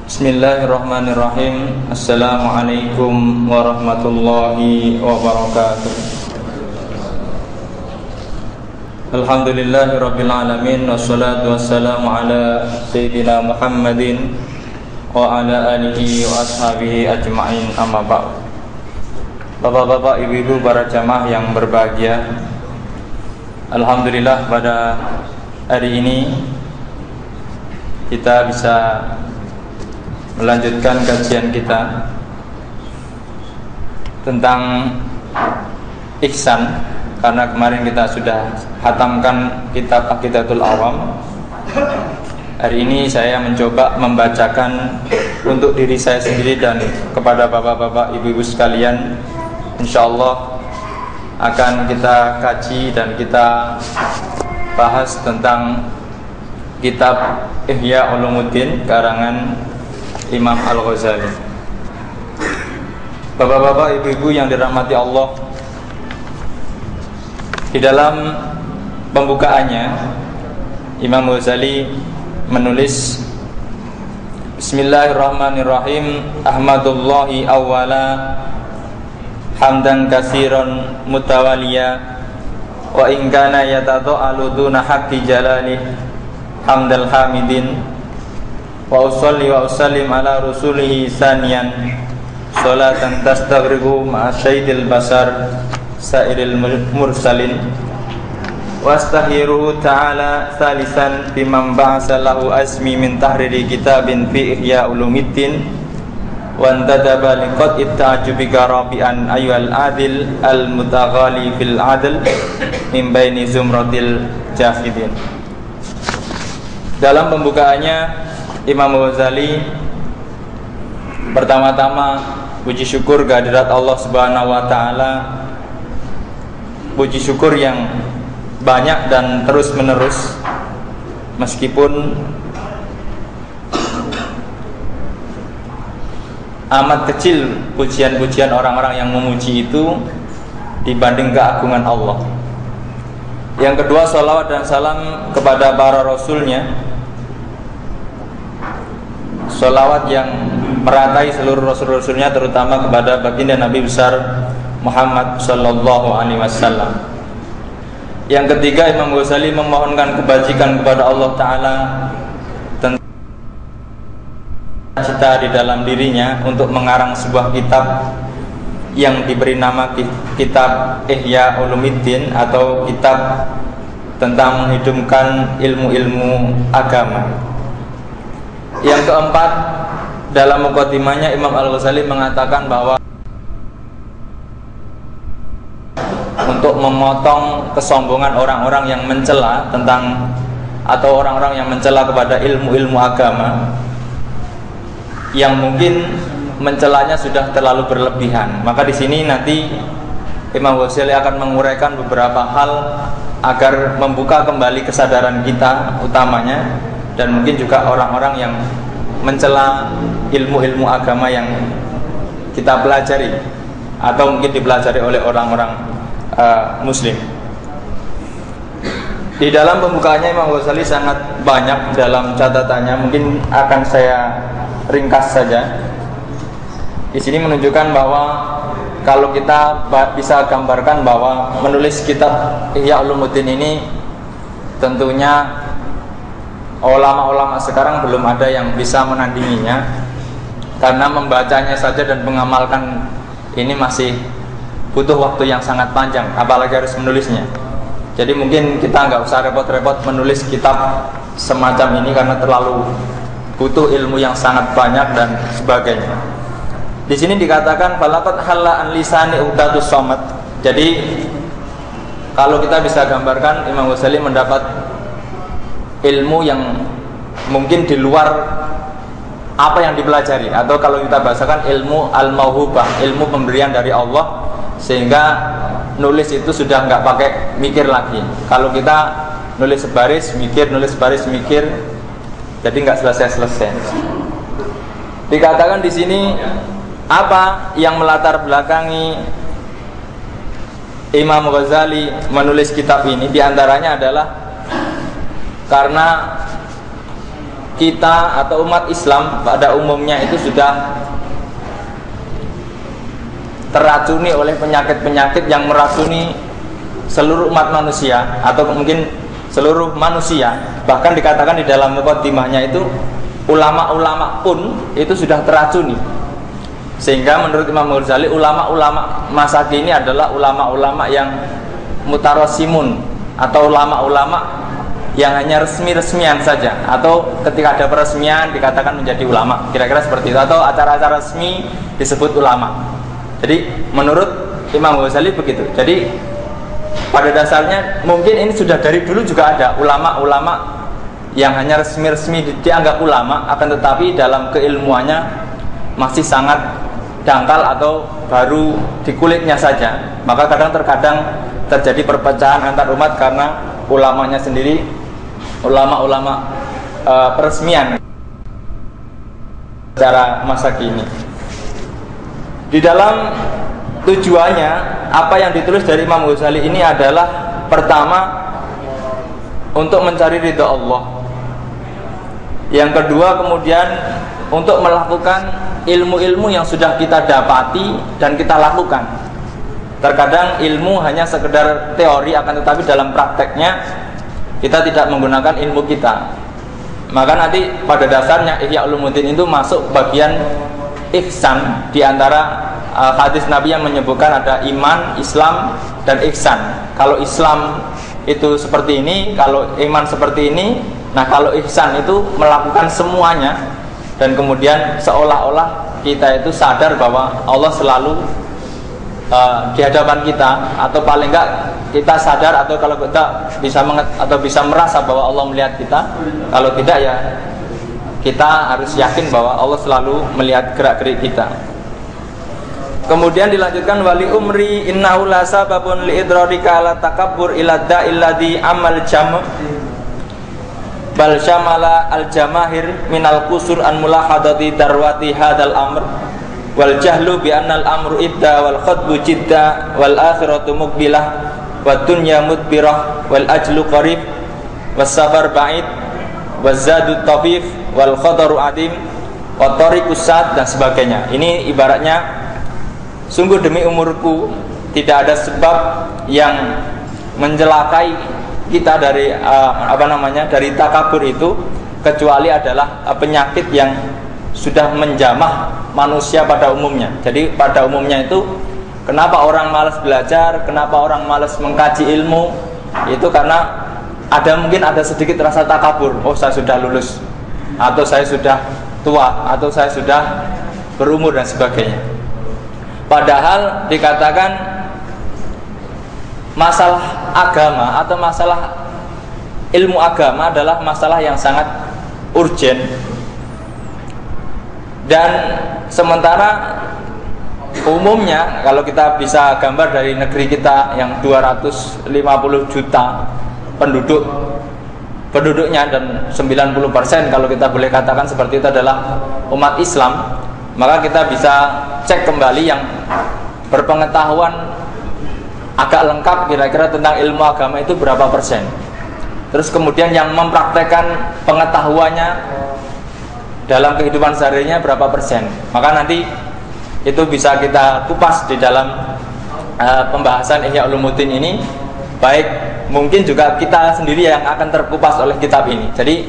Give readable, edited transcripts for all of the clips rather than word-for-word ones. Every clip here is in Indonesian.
Bismillahirrahmanirrahim. Assalamualaikum warahmatullahi wabarakatuh. Alhamdulillahirabbil alamin, wassalatu wassalamu ala sayyidina Muhammadin wa ala alihi wa ashabihi ajma'in, amma ba'd. Bapak-bapak, ibu-ibu, para jamaah yang berbahagia, alhamdulillah pada hari ini kita bisa melanjutkan kajian kita tentang ihsan, karena kemarin kita sudah khatamkan kitab Aqidatul Awam. Hari ini saya mencoba membacakan untuk diri saya sendiri dan kepada bapak-bapak, ibu-ibu sekalian. InsyaAllah akan kita kaji dan kita bahas tentang kitab Ihya Ulumuddin karangan Imam Al-Ghazali. Bapak-bapak, ibu-ibu yang dirahmati Allah, di dalam pembukaannya Imam Ghazali menulis, Bismillahirrahmanirrahim. Ahmadullahi awwala hamdan katsiran mutawaliya wa in kana yatada'alu duna haqqi jalalih hamdal hamidin wa usalli wa usallim ala rasulihi saniyan salatan tastaghriqu ma'a syaidil basar sairil mursalin wa astaghfiruhu ta'ala salisan biman ba'asa lahu azmi min tahriri kitabin fi ihya ulumiddin wa antadaba liqat itta'ajubika rabi'an ayyuhal adil al mutaghali fil adl min baini zumratil jahidin. Dalam pembukaannya Imam Ghazali pertama-tama puji syukur kehadirat Allah Subhanahu wa taala, puji syukur yang banyak dan terus menerus, meskipun amat kecil pujian-pujian orang-orang yang memuji itu dibanding keagungan Allah. Yang kedua, salawat dan salam kepada para rasulnya, salawat yang meratai seluruh rasul-rasulnya, terutama kepada baginda Nabi besar Muhammad sallallahu alaihi wasallam. Yang ketiga, Imam Ghazali memohonkan kebajikan kepada Allah Ta'ala tentang cita di dalam dirinya untuk mengarang sebuah kitab yang diberi nama kitab Ihya Ulumuddin, atau kitab tentang menghidupkan ilmu-ilmu agama. Yang keempat, dalam mukadimahnya Imam Al-Ghazali mengatakan bahwa untuk memotong kesombongan orang-orang yang mencela tentang, atau orang-orang yang mencela kepada ilmu-ilmu agama, yang mungkin mencelanya sudah terlalu berlebihan, maka di sini nanti Imam Ghazali akan menguraikan beberapa hal agar membuka kembali kesadaran kita utamanya, dan mungkin juga orang-orang yang mencela ilmu-ilmu agama yang kita pelajari atau mungkin dipelajari oleh orang-orang muslim. Di dalam pembukaannya Imam Ghazali sangat banyak dalam catatannya, mungkin akan saya ringkas saja. Di sini menunjukkan bahwa kalau kita bisa gambarkan bahwa menulis kitab Ihya Ulumuddin ini, tentunya ulama-ulama sekarang belum ada yang bisa menandinginya, karena membacanya saja dan mengamalkan ini masih butuh waktu yang sangat panjang, apalagi harus menulisnya. Jadi mungkin kita nggak usah repot-repot menulis kitab semacam ini, karena terlalu butuh ilmu yang sangat banyak dan sebagainya. Di sini dikatakan balaqat halla an lisani uqdatus samad. Jadi kalau kita bisa gambarkan, Imam Ghazali mendapat ilmu yang mungkin di luar apa yang dipelajari, atau kalau kita bahasakan ilmu al-mauhubah, ilmu pemberian dari Allah, sehingga nulis itu sudah nggak pakai mikir lagi. Kalau kita nulis sebaris mikir, nulis sebaris mikir, jadi nggak selesai-selesai. Dikatakan di sini apa yang melatar belakangi Imam Ghazali menulis kitab ini, diantaranya adalah karena kita atau umat Islam pada umumnya itu sudah teracuni oleh penyakit-penyakit yang meracuni seluruh umat manusia atau mungkin seluruh manusia. Bahkan dikatakan di dalam muqaddimahnya itu ulama-ulama pun itu sudah teracuni. Sehingga menurut Imam Ghazali ulama-ulama masa kini adalah ulama-ulama yang mutarasimun atau ulama-ulama yang hanya resmi-resmian saja, atau ketika ada peresmian dikatakan menjadi ulama, kira-kira seperti itu, atau acara-acara resmi disebut ulama. Jadi menurut Imam Ghazali begitu. Jadi pada dasarnya mungkin ini sudah dari dulu juga ada ulama-ulama yang hanya resmi-resmi dianggap ulama, akan tetapi dalam keilmuannya masih sangat dangkal atau baru di kulitnya saja. Maka terkadang terjadi perpecahan antar umat karena ulamanya sendiri ulama-ulama peresmian secara masa kini. Di dalam tujuannya, apa yang ditulis dari Imam Ghazali ini adalah pertama untuk mencari ridha Allah. Yang kedua kemudian untuk melakukan ilmu-ilmu yang sudah kita dapati dan kita lakukan. Terkadang ilmu hanya sekedar teori, akan tetapi dalam prakteknya kita tidak menggunakan ilmu kita. Maka nanti pada dasarnya Ihya Ulumuddin itu masuk bagian ihsan. Di antara hadis Nabi yang menyebutkan ada iman, Islam, dan ihsan. Kalau Islam itu seperti ini, kalau iman seperti ini, nah kalau ihsan itu melakukan semuanya. Dan kemudian seolah-olah kita itu sadar bahwa Allah selalu di hadapan kita, atau paling enggak kita sadar, atau kalau kita bisa merasa bahwa Allah melihat kita. Kalau tidak ya kita harus yakin bahwa Allah selalu melihat gerak-gerik kita. Kemudian dilanjutkan wali umri innahu la sababun li idrarika ala takabbur ila da'il ladzi amal jam' bal syamala al jamahir minal qusur an mulahadati darwati hadal amr wal jahlu bi annal amru idda wal khutbu jidda wal akhiratu muqbilah wad dunya mudbirah wal ajlu qarib was safar ba'id waz zadu tafif wal khadaru adim wat tariqus sad, dan sebagainya. Ini ibaratnya sungguh demi umurku tidak ada sebab yang mencelakai kita dari dari takabur itu kecuali adalah penyakit yang sudah menjamah manusia pada umumnya. Jadi pada umumnya itu kenapa orang malas belajar, kenapa orang malas mengkaji ilmu, itu karena mungkin ada sedikit rasa takabur. Oh, saya sudah lulus, atau saya sudah tua, atau saya sudah berumur, dan sebagainya. Padahal dikatakan masalah agama atau masalah ilmu agama adalah masalah yang sangat urgen. Dan sementara umumnya kalau kita bisa gambar dari negeri kita yang 250 juta penduduknya, dan 90% kalau kita boleh katakan seperti itu adalah umat Islam, maka kita bisa cek kembali yang berpengetahuan agak lengkap kira-kira tentang ilmu agama itu berapa persen. Terus kemudian yang mempraktekkan pengetahuannya dalam kehidupan seharinya berapa persen. Maka nanti itu bisa kita kupas di dalam pembahasan Ihya Ulumuddin ini. Baik, mungkin juga kita sendiri yang akan terkupas oleh kitab ini. Jadi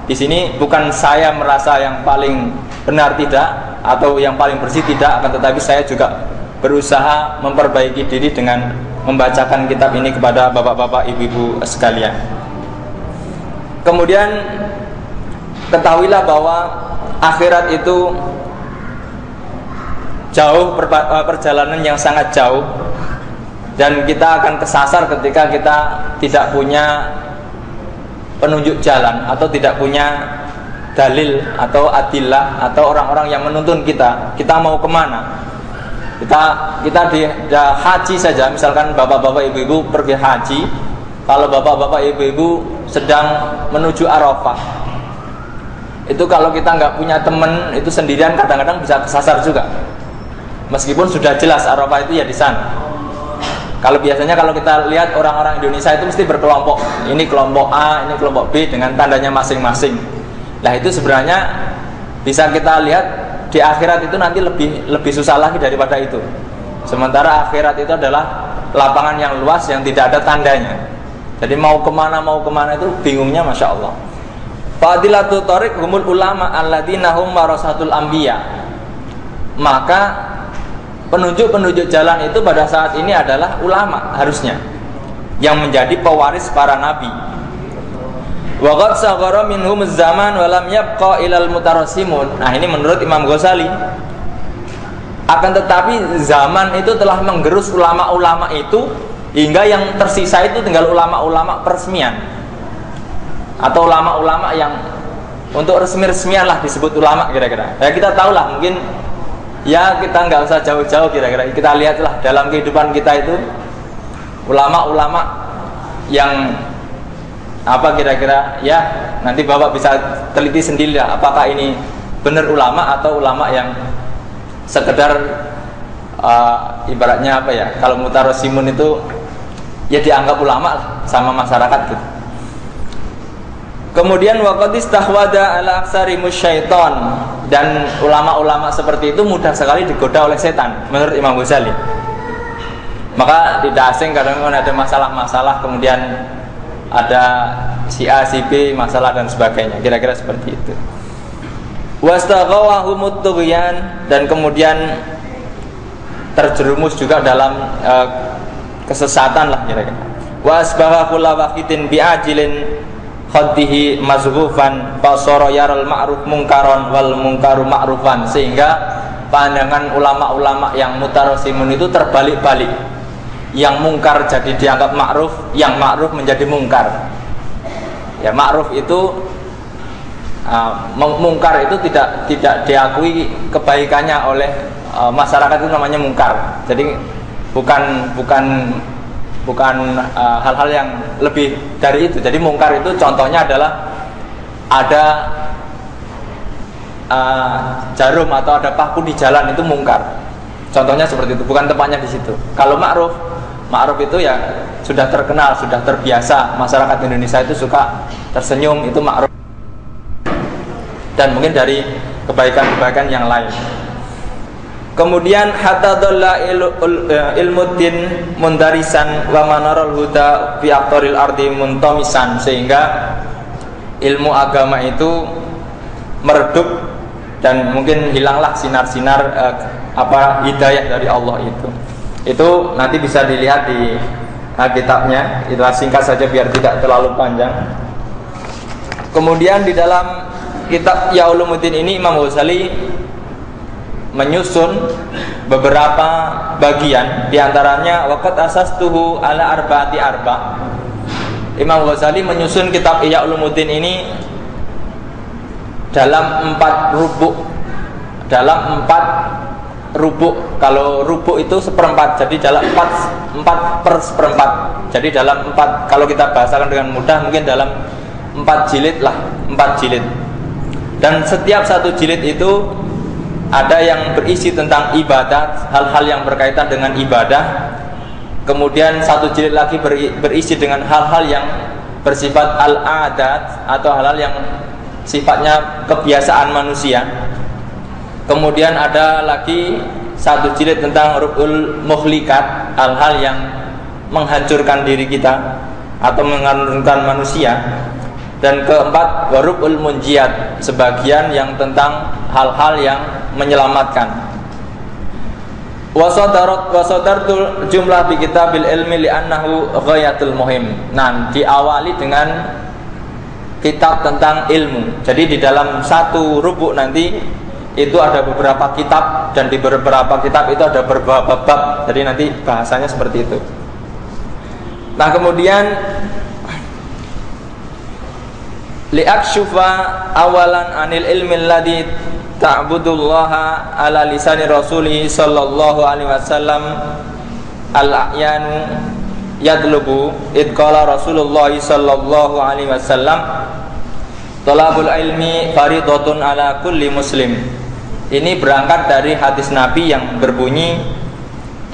di sini bukan saya merasa yang paling benar tidak, atau yang paling bersih tidak, akan tetapi saya juga berusaha memperbaiki diri dengan membacakan kitab ini kepada bapak-bapak, ibu-ibu sekalian. Kemudian ketahuilah bahwa akhirat itu jauh, perjalanan yang sangat jauh, dan kita akan kesasar ketika kita tidak punya penunjuk jalan, atau tidak punya dalil atau adillah, atau orang-orang yang menuntun kita mau kemana. Kita di haji saja, misalkan bapak-bapak ibu-ibu pergi haji, kalau bapak-bapak ibu-ibu sedang menuju Arafah, itu kalau kita nggak punya teman, itu sendirian kadang-kadang bisa kesasar juga, meskipun sudah jelas Arafah itu ya di sana. Kalau biasanya kalau kita lihat orang-orang Indonesia itu mesti berkelompok, ini kelompok A, ini kelompok B dengan tandanya masing-masing. Nah itu sebenarnya bisa kita lihat di akhirat itu nanti lebih susah lagi daripada itu. Sementara akhirat itu adalah lapangan yang luas yang tidak ada tandanya. Jadi mau kemana itu bingungnya, masya Allah. Fadilatul thariq humul ulama alladzina hum warasatul anbiya. Maka penunjuk jalan itu pada saat ini adalah ulama harusnya, yang menjadi pewaris para nabi. Wa qad saghara minhum zaman wa lam yabqa ilal mutarasimun. Nah ini menurut Imam Ghazali. Akan tetapi zaman itu telah menggerus ulama-ulama itu, hingga yang tersisa itu tinggal ulama-ulama peresmian, atau ulama-ulama yang untuk resmi-resmian lah disebut ulama kira-kira. Ya kita tahulah, mungkin ya kita nggak usah jauh-jauh, kira-kira kita lihatlah dalam kehidupan kita itu ulama-ulama yang apa kira-kira, ya nanti Bapak bisa teliti sendiri lah apakah ini benar ulama atau ulama yang sekedar ibaratnya apa ya, kalau mutarosimun itu ya dianggap ulama lah sama masyarakat gitu. Kemudian waqad istahwada ala aksari musyaiton, dan ulama-ulama seperti itu mudah sekali digoda oleh setan menurut Imam Ghazali. Maka tidak asing kadang ada masalah-masalah, kemudian ada si A, si B masalah dan sebagainya, kira-kira seperti itu. Wastaghawahumut tughyan, dan kemudian terjerumus juga dalam kesesatan lah kira-kira. Wasbaha kullu waqtin bi'ajilin khaddihi mazghufan fasara yaral ma'ruf munkaron wal munkaru ma'rufan, sehingga pandangan ulama-ulama yang mutarasimun itu terbalik-balik. Yang mungkar jadi dianggap ma'ruf, yang ma'ruf menjadi mungkar. Ya ma'ruf itu mungkar itu tidak diakui kebaikannya oleh masyarakat, itu namanya mungkar. Jadi bukan hal-hal yang lebih dari itu. Jadi mungkar itu contohnya adalah ada jarum atau ada paku di jalan, itu mungkar. Contohnya seperti itu, bukan tempatnya di situ. Kalau ma'ruf itu ya sudah terkenal, sudah terbiasa, masyarakat Indonesia itu suka tersenyum, itu ma'ruf. Dan mungkin dari kebaikan-kebaikan yang lain. Kemudian hatta dhalla ilmuddin mundarisan wa manarul huda fi aqtaril ardi muntamisan, sehingga ilmu agama itu meredup dan mungkin hilanglah sinar-sinar hidayah dari Allah itu. Itu nanti bisa dilihat di kitabnya. Itu singkat saja biar tidak terlalu panjang. Kemudian di dalam kitab Ya Ulumuddin ini Imam Ghazali menyusun beberapa bagian, diantaranya waqad asastuhu ala arba'ati arba'. Imam Ghazali menyusun kitab Ya Ulumuddin ini dalam 4 rubuk. Dalam 4 rubuk. Kalau rubuk itu seperempat, jadi dalam 4 per seperempat. Jadi dalam 4, kalau kita bahasakan dengan mudah, mungkin dalam 4 jilid lah, 4 jilid. Dan setiap satu jilid itu ada yang berisi tentang ibadat, hal-hal yang berkaitan dengan ibadah. Kemudian satu jilid lagi berisi dengan hal-hal yang bersifat al-adat, atau hal-hal yang sifatnya kebiasaan manusia. Kemudian ada lagi satu jilid tentang rub'ul muhlikat, hal-hal yang menghancurkan diri kita atau menghancurkan manusia. Dan keempat warub'ul munjiat, sebagian yang tentang hal-hal yang menyelamatkan. Wasadartul jumlah bi kitabil ilmi li'annahu ghayatul muhim. Nah, diawali dengan kitab tentang ilmu. Jadi di dalam satu rubuk nanti itu ada beberapa kitab, dan di beberapa kitab itu ada beberapa bab. Jadi nanti bahasanya seperti itu. Nah, kemudian li'akshufa awalan anil ilmi alladhi ta'budullaha ala lisani rasulih sallallahu alaihi wasallam al-a'yanu yadlubu idqala rasulullah sallallahu alaihi wasallam talabul ilmi faridatun ala kulli muslim. Ini berangkat dari hadis Nabi yang berbunyi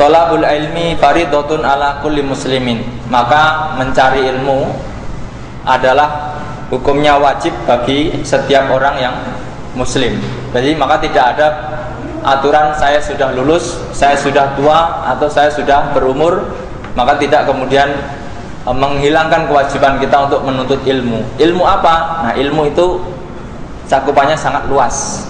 talabul ilmi faridatun ala kulli muslimin. Maka mencari ilmu adalah hukumnya wajib bagi setiap orang yang muslim. Jadi maka tidak ada aturan saya sudah lulus, saya sudah tua, atau saya sudah berumur, maka tidak kemudian menghilangkan kewajiban kita untuk menuntut ilmu. Ilmu apa? Nah, ilmu itu cakupannya sangat luas.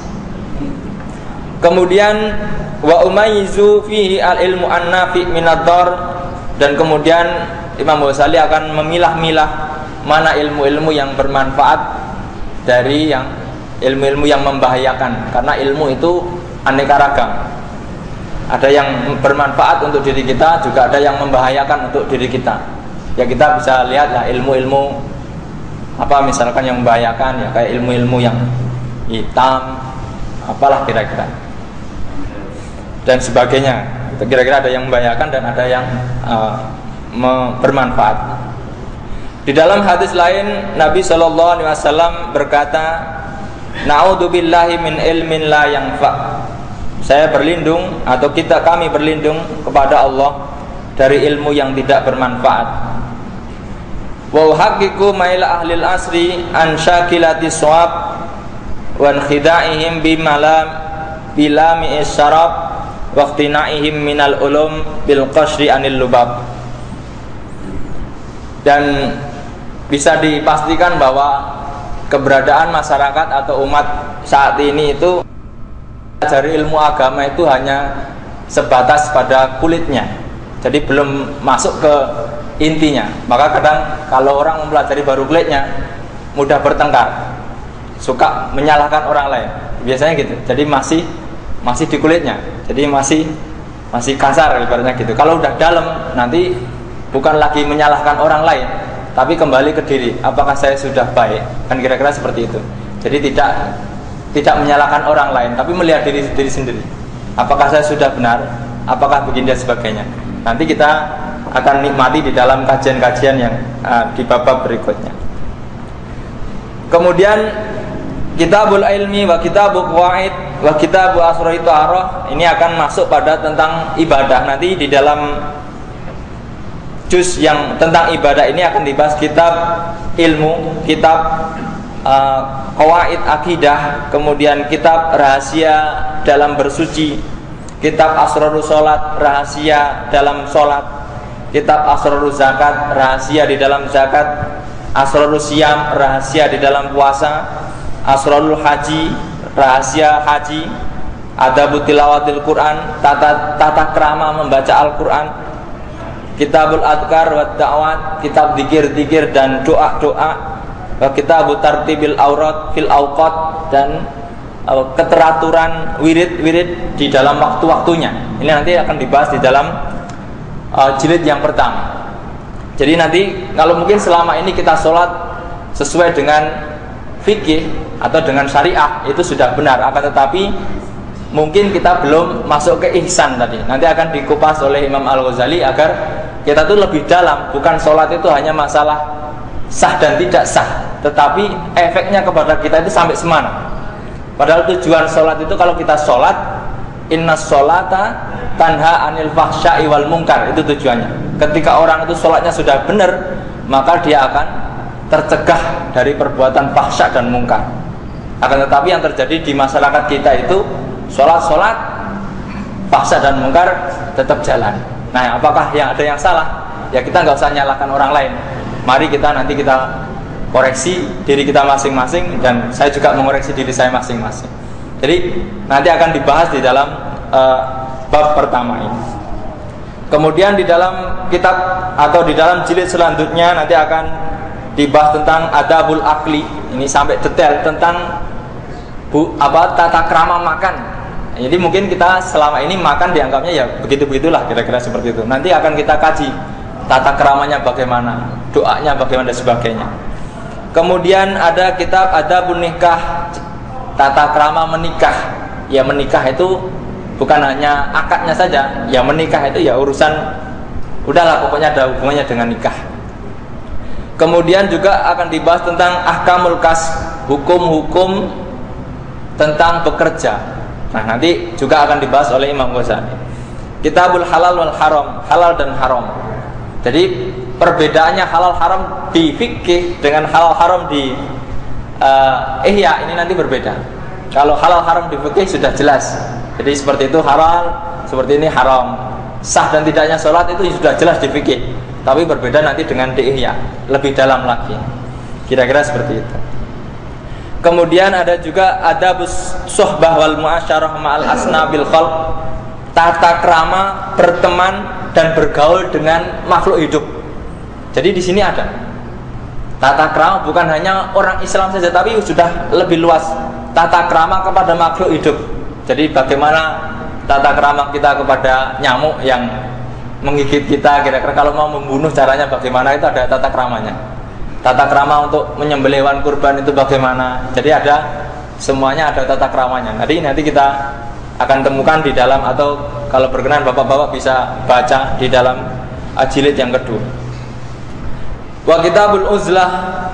Kemudian wa umayyizu fihi al-ilmu an-nafi' minad-dar, dan kemudian Imam Ghazali akan memilah-milah mana ilmu-ilmu yang bermanfaat dari yang ilmu-ilmu yang membahayakan, karena ilmu itu aneka ragam. Ada yang bermanfaat untuk diri kita, juga ada yang membahayakan untuk diri kita. Ya kita bisa lihat lah ilmu-ilmu apa misalkan yang membahayakan, ya kayak ilmu-ilmu yang hitam, apalah kira-kira dan sebagainya. Kira-kira ada yang membahayakan dan ada yang bermanfaat. Di dalam hadis lain Nabi SAW berkata, "Na'udzubillahi min ilmin la yanfa." Saya berlindung atau kami berlindung kepada Allah dari ilmu yang tidak bermanfaat. Wa uhaqqiqu maila ahli al-asri an syakilati shawab wa khida'ihim bilami isyarab wa iqtina'ihim minal ulum bil qashri anil lubab. Dan bisa dipastikan bahwa keberadaan masyarakat atau umat saat ini itu dari ilmu agama itu hanya sebatas pada kulitnya, jadi belum masuk ke intinya. Maka kadang kalau orang mempelajari baru kulitnya, mudah bertengkar, suka menyalahkan orang lain, biasanya gitu. Jadi masih di kulitnya, jadi masih kasar ibaratnya gitu. Kalau udah dalam, nanti bukan lagi menyalahkan orang lain, tapi kembali ke diri, apakah saya sudah baik, kan kira-kira seperti itu. Jadi tidak menyalahkan orang lain, tapi melihat diri sendiri, apakah saya sudah benar, apakah begini dan sebagainya. Nanti kita akan nikmati di dalam kajian-kajian yang di bab berikutnya. Kemudian Kitabul Ilmi wa Kitabul Qawaid wa Kitabul Asrar Ta'arah ini akan masuk pada tentang ibadah. Nanti di dalam juz yang tentang ibadah ini akan dibahas kitab ilmu, kitab qawaid akidah, kemudian kitab rahasia dalam bersuci, kitab asrarus salat, rahasia dalam salat, kitab asrarus zakat, rahasia di dalam zakat, asrarus siyam, rahasia di dalam puasa, asrarul haji, rahasia haji, adabut tilawatil Quran, tata krama membaca Al-Quran, kitabul adkar wa da'wat, kitab zikir-zikir dan doa-doa, kitabut tartibil aurat fil awqat, dan keteraturan wirid-wirid di dalam waktu-waktunya. Ini nanti akan dibahas di dalam jilid yang pertama. Jadi nanti kalau mungkin selama ini kita sholat sesuai dengan fikih atau dengan syariah itu sudah benar, akan tetapi mungkin kita belum masuk ke ihsan tadi. Nanti akan dikupas oleh Imam Al-Ghazali agar kita tuh lebih dalam. Bukan sholat itu hanya masalah sah dan tidak sah, tetapi efeknya kepada kita itu sampai semana. Padahal tujuan sholat itu, kalau kita sholat, inna sholata tanha anil fahsya'i wal munkar, itu tujuannya. Ketika orang itu sholatnya sudah benar, maka dia akan tercegah dari perbuatan fahsya dan mungkar. Akan tetapi yang terjadi di masyarakat kita itu sholat fahsya dan mungkar tetap jalan. Nah, apakah yang ada yang salah? Ya kita nggak usah nyalahkan orang lain. Mari nanti kita koreksi diri kita masing-masing, dan saya juga mengoreksi diri saya masing-masing. Jadi nanti akan dibahas di dalam bab pertama ini. Kemudian di dalam kitab atau di dalam jilid selanjutnya nanti akan dibahas tentang adabul akli. Ini sampai detail tentang tata krama makan. Jadi mungkin kita selama ini makan dianggapnya ya begitu-begitulah, kira-kira seperti itu. Nanti akan kita kaji tata keramanya bagaimana, doanya bagaimana dan sebagainya. Kemudian ada kitab adabun nikah, tata krama menikah. Ya menikah itu bukan hanya akadnya saja. Ya menikah itu ya urusan, udahlah pokoknya ada hubungannya dengan nikah. Kemudian juga akan dibahas tentang ahkamul kas, hukum-hukum tentang bekerja. Nah nanti juga akan dibahas oleh Imam Ghazali. Kitabul halal wal haram, halal dan haram. Jadi perbedaannya halal haram di fikih dengan halal haram di ihya ini nanti berbeda. Kalau halal haram di fikih sudah jelas. Jadi seperti itu halal, seperti ini haram. Sah dan tidaknya sholat itu sudah jelas di fikih. Tapi berbeda nanti dengan di ihya, lebih dalam lagi. Kira-kira seperti itu. Kemudian ada juga adabus suhbah wal muasyarah ma'al asnabil khalq, tata krama berteman dan bergaul dengan makhluk hidup. Jadi di sini ada tata krama bukan hanya orang Islam saja, tapi sudah lebih luas, tata krama kepada makhluk hidup. Jadi bagaimana tata krama kita kepada nyamuk yang menggigit kita, kira-kira kalau mau membunuh caranya bagaimana, itu ada tata kramanya. Tata krama untuk menyembelih hewan kurban itu bagaimana. Jadi ada semuanya, ada tata kramanya. Nanti kita akan temukan di dalam, atau kalau berkenan bapak-bapak bisa baca di dalam jilid yang kedua. Wa kitabul uzlah,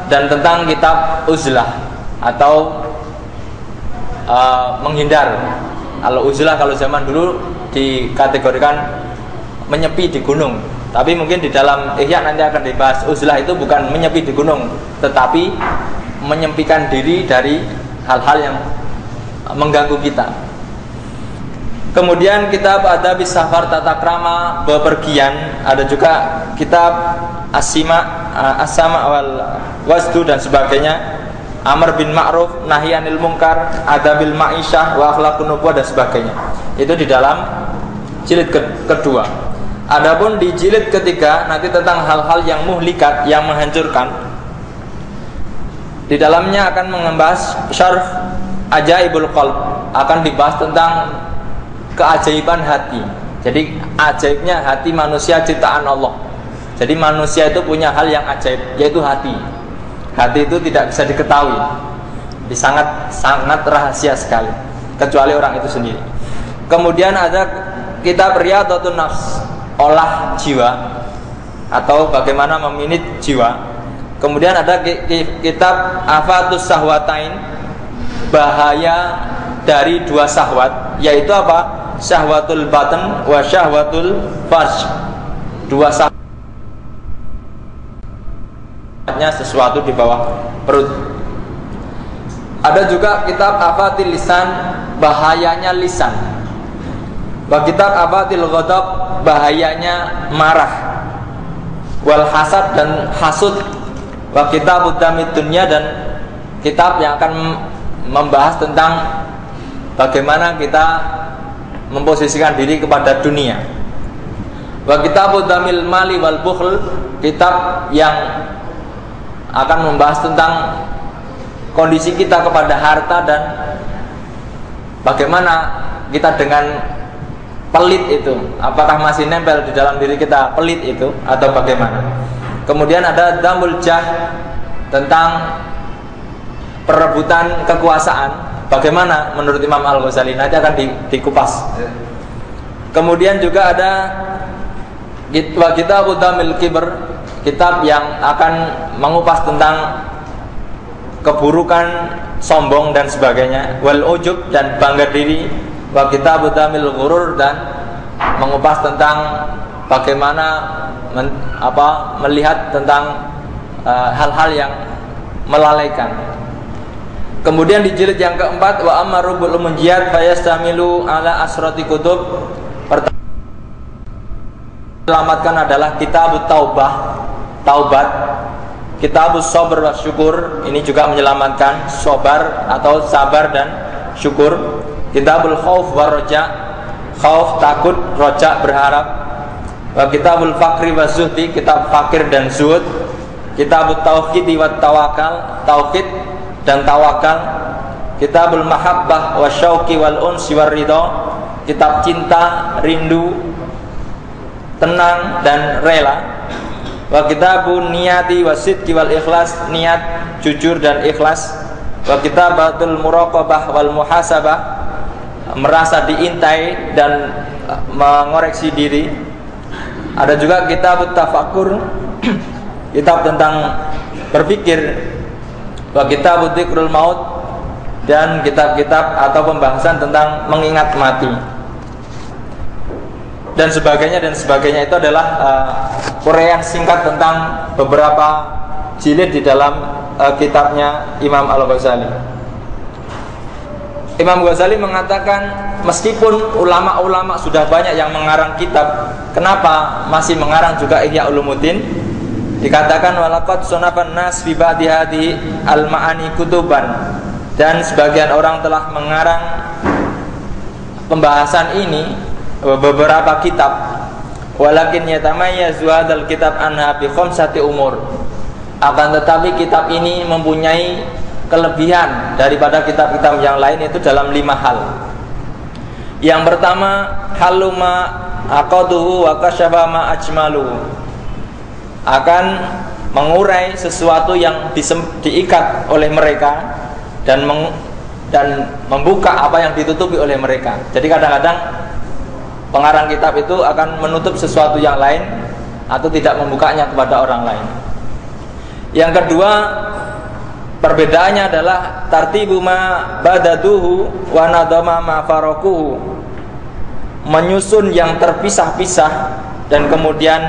dan tentang kitab uzlah atau menghindar. Kalau uzlah kalau zaman dulu dikategorikan menyepi di gunung. Tapi mungkin di dalam ihya nanti akan dibahas, uzlah itu bukan menyepi di gunung, tetapi menyempikan diri dari hal-hal yang mengganggu kita. Kemudian kitab adabis safar, tata krama bepergian. Ada juga kitab as-sama wal wasdu dan sebagainya, amr bin ma'ruf, nahi anil munkar, adabil ma'isyah wa akhlaqun nubuwah dan sebagainya. Itu di dalam jilid kedua. Adapun di jilid ketiga nanti tentang hal-hal yang muhlikat, yang menghancurkan. Di dalamnya akan membahas syarh ajaibul qalb, akan dibahas tentang keajaiban hati. Jadi ajaibnya hati manusia ciptaan Allah. Jadi manusia itu punya hal yang ajaib, yaitu hati. Hati itu tidak bisa diketahui, sangat rahasia sekali, kecuali orang itu sendiri. Kemudian ada kitab Riyadhatun Nafs, olah jiwa atau bagaimana meminit jiwa. Kemudian ada kitab Afatus Sahwatain, bahaya dari dua syahwat, yaitu apa? Syahwatul batin wa syahwatul farj. Dua syahwatnya sesuatu di bawah perut. Ada juga kitab Afatil Lisan, bahayanya lisan. Wa kitab Afatil Ghadab, bahayanya marah. Wal hasad, dan hasud. Wa kitab Udamid Dunya, dan kitab yang akan membahas tentang bagaimana kita memposisikan diri kepada dunia. Wa kitab Udamil Mali wal Bukhl, kitab yang akan membahas tentang kondisi kita kepada harta dan bagaimana kita dengan pelit itu, apakah masih nempel di dalam diri kita pelit itu atau bagaimana. Kemudian ada Damul Jah, tentang perebutan kekuasaan, bagaimana menurut Imam Al-Ghazali, nanti akan dikupas. Kemudian juga ada Kitab Damil Kibr, kitab yang akan mengupas tentang keburukan sombong dan sebagainya, wal ujub, dan bangga diri. Wa kitab Damil Ghurur, dan mengupas tentang bagaimana melihat tentang hal-hal yang melalaikan. Kemudian di jilid yang keempat, wa ammarubul munjiyat fayastamilu ala asrati kutub. Selamatkan adalah kitab taubat, kitab sabr wa syukur, ini juga menyelamatkan sabar atau sabar dan syukur. Kitabul khauf wa roja, khauf takut, roja berharap. Wa kitabul fakri wa zuhdi, kitab fakir dan zuhud. Kitabut tauhidi wa tawakal, tauhid dan tawakal. Kitabul mahabbah wa syauqi wal unsi wa ridha, kitab cinta, rindu, tenang dan rela. Wa kitabun niyati wa sidqi wal ikhlas, niat, jujur dan ikhlas. Wa kitabatul muraqabah wal muhasabah, merasa diintai dan mengoreksi diri. Ada juga kitab tafakur, kitab tentang berpikir. Wa kitab dzikrul maut, dan kitab-kitab atau pembahasan tentang mengingat mati. dan sebagainya itu adalah uraian singkat tentang beberapa jilid di dalam kitabnya Imam Al-Ghazali. Imam Ghazali mengatakan meskipun ulama-ulama sudah banyak yang mengarang kitab, kenapa masih mengarang juga Ihya Ulumuddin? Dikatakan walaqad sunafan nas fi ba'di hadhihi al-ma'ani kutuban, dan sebagian orang telah mengarang pembahasan ini beberapa kitab. Walakin yatamayyazu hadzal kitab anha bi khamsati umur. Akan tetapi kitab ini mempunyai kelebihan daripada kitab-kitab yang lain, itu dalam 5 hal. Yang pertama, haluma aqaduhu wa kasyafa ma ajmaluhu, akan mengurai sesuatu yang diikat oleh mereka dan membuka apa yang ditutupi oleh mereka. Jadi kadang-kadang pengarang kitab itu akan menutup sesuatu yang lain atau tidak membukanya kepada orang lain. Yang kedua, perbedaannya adalah tartibu ma badaduhu wa nadama ma faraquhu, menyusun yang terpisah-pisah dan kemudian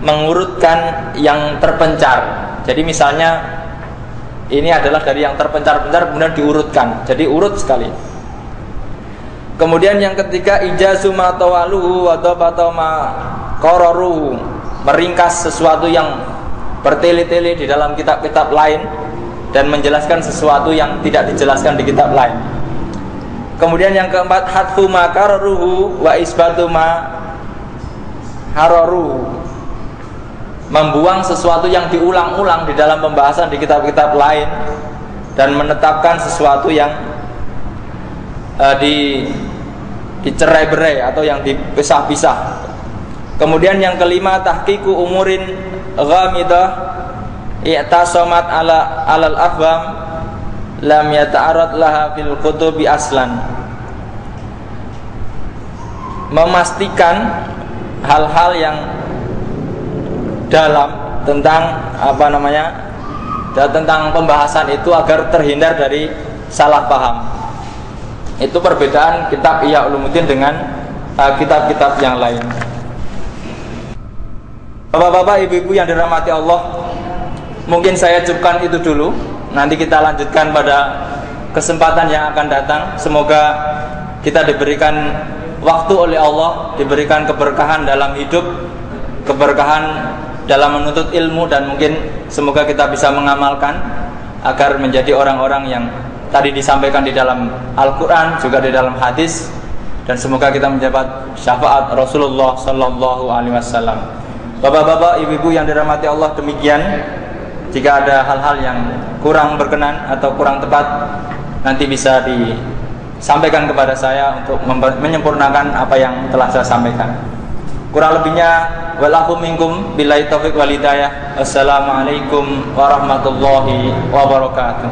mengurutkan yang terpencar. Jadi misalnya ini adalah dari yang terpencar-pencar kemudian diurutkan, jadi urut sekali. Kemudian yang ketiga, ijazu ma tawaluhu wa tabata ma qararuhu, meringkas sesuatu yang bertele-tele di dalam kitab-kitab lain dan menjelaskan sesuatu yang tidak dijelaskan di kitab lain. Kemudian yang keempat, hadfu ma kararuhu wa isbatu ma hararuhu, membuang sesuatu yang diulang-ulang di dalam pembahasan di kitab-kitab lain dan menetapkan sesuatu yang dicerai-berai atau yang dipisah-pisah. Kemudian yang kelima, tahqiqu umurin ghamidah i'tasamat alal afham lam yata'arad laha fil kutubi aslan, memastikan hal-hal yang dalam tentang tentang pembahasan itu agar terhindar dari salah paham. Itu perbedaan kitab Ihya Ulumuddin dengan kitab-kitab yang lain. Bapak-bapak, ibu-ibu yang dirahmati Allah, mungkin saya cukupkan itu dulu. Nanti kita lanjutkan pada kesempatan yang akan datang. Semoga kita diberikan waktu oleh Allah, diberikan keberkahan dalam hidup, keberkahan dalam menuntut ilmu, dan mungkin semoga kita bisa mengamalkan agar menjadi orang-orang yang tadi disampaikan di dalam Al-Quran, juga di dalam hadis, dan semoga kita mendapat syafaat Rasulullah Sallallahu Alaihi Wasallam. Bapak-bapak, ibu-ibu yang dirahmati Allah, demikian. Jika ada hal-hal yang kurang berkenan atau kurang tepat, nanti bisa disampaikan kepada saya untuk menyempurnakan apa yang telah saya sampaikan. Kurang lebihnya, walakum minkum billahi taufiq wal hidayah. Assalamualaikum warahmatullahi wabarakatuh.